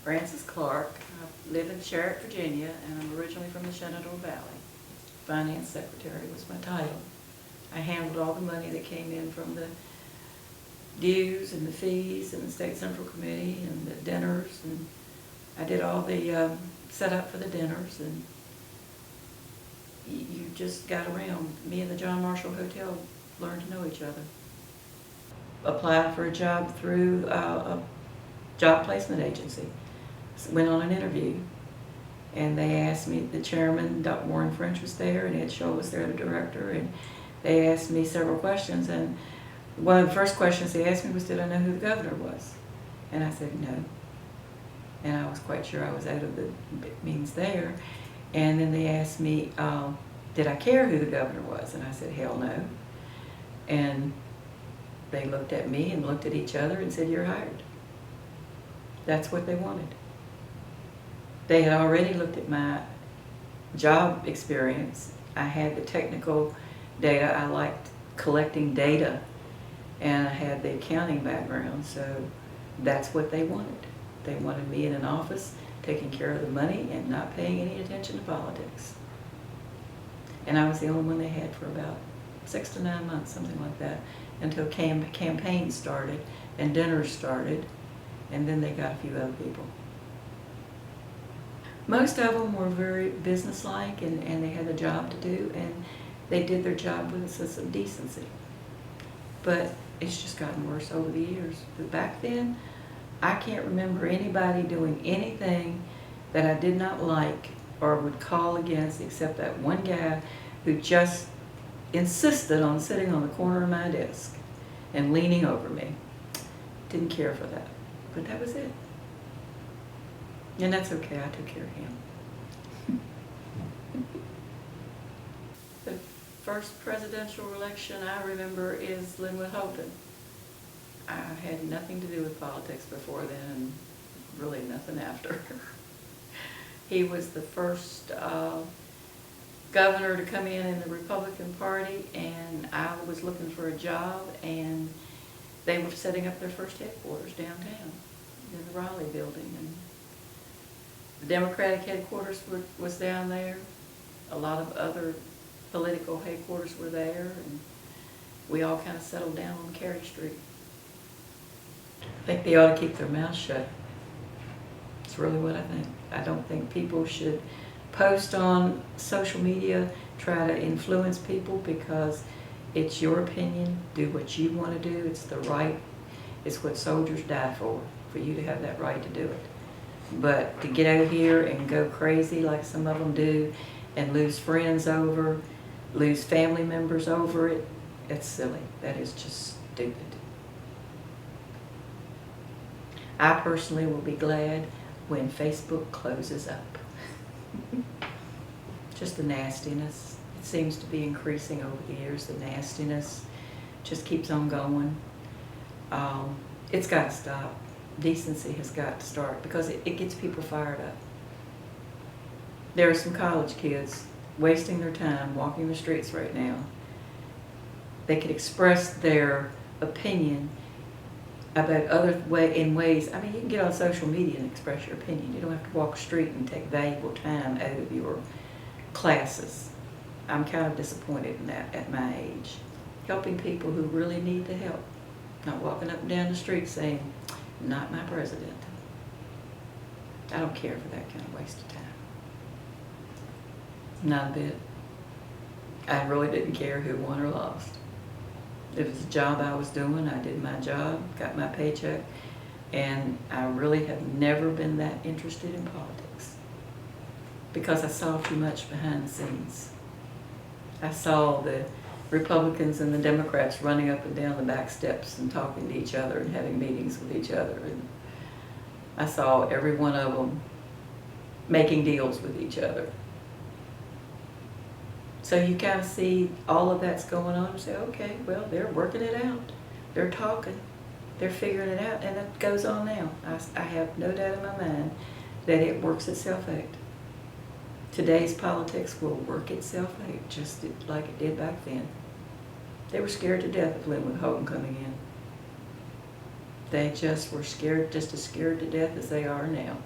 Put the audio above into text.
Frances Clark. I live in Sherritt, Virginia, and I'm originally from the Shenandoah Valley. Finance Secretary was my title. I handled all the money that came in from the dues and the fees and the State Central Committee and the dinners, and I did all the setup for the dinners, and you just got around. Me and the John Marshall Hotel learned to know each other. Applied for a job through a job placement agency. Went on an interview, and they asked me, the chairman, Dr. Warren French, was there, and Ed Scholl was there, the director, and they asked me several questions, and one of the first questions they asked me was, did I know who the governor was? And I said no. And I was quite sure I was out of the means there. And then they asked me, did I care who the governor was? And I said, hell no. And they looked at me and looked at each other and said, you're hired. That's what they wanted. They had already looked at my job experience. I had the technical data. I liked collecting data, and I had the accounting background, so that's what they wanted. They wanted me in an office taking care of the money and not paying any attention to politics. And I was the only one they had for about 6 to 9 months, something like that, until campaigns started and dinners started, and then they got a few other people. Most of them were very businesslike, and they had a job to do, and they did their job with a sense of decency. But it's just gotten worse over the years. But back then, I can't remember anybody doing anything that I did not like or would call against, except that one guy who just insisted on sitting on the corner of my desk and leaning over me. Didn't care for that, but that was it. And that's okay, I took care of him. The first presidential election I remember is Linwood Holden. I had nothing to do with politics before then, and really nothing after. He was the first governor to come in the Republican Party, and I was looking for a job, and they were setting up their first headquarters downtown in the Raleigh building. And the Democratic headquarters was down there. A lot of other political headquarters were there, and we all kind of settled down on Cary Street. I think they ought to keep their mouths shut. It's really what I think. I don't think people should post on social media, try to influence people, because it's your opinion. Do what you want to do. It's the right, it's what soldiers die for you to have that right to do it. But to get out here and go crazy like some of them do and lose friends over, lose family members over it, it's silly. That is just stupid. I personally will be glad when Facebook closes up. Just the nastiness. It seems to be increasing over the years. The nastiness just keeps on going. It's got to stop. Decency has got to start, because it gets people fired up. There are some college kids wasting their time walking the streets right now. They could express their opinion about in ways. I mean, you can get on social media and express your opinion. You don't have to walk the street and take valuable time out of your classes. I'm kind of disappointed in that at my age. Helping people who really need the help. Not walking up and down the street saying, not my president. I don't care for that kind of waste of time. Not a bit. I really didn't care who won or lost. It was a job I was doing. I did my job, got my paycheck, and I really have never been that interested in politics, because I saw too much behind the scenes. I saw the Republicans and the Democrats running up and down the back steps and talking to each other and having meetings with each other. And I saw every one of them making deals with each other. So you kind of see all of that's going on and say, okay, well, they're working it out. They're talking. They're figuring it out, and it goes on now. I have no doubt in my mind that it works itself out. Today's politics will work itself out just like it did back then. They were scared to death of Linwood Holden coming in. They just were scared, just as scared to death as they are now.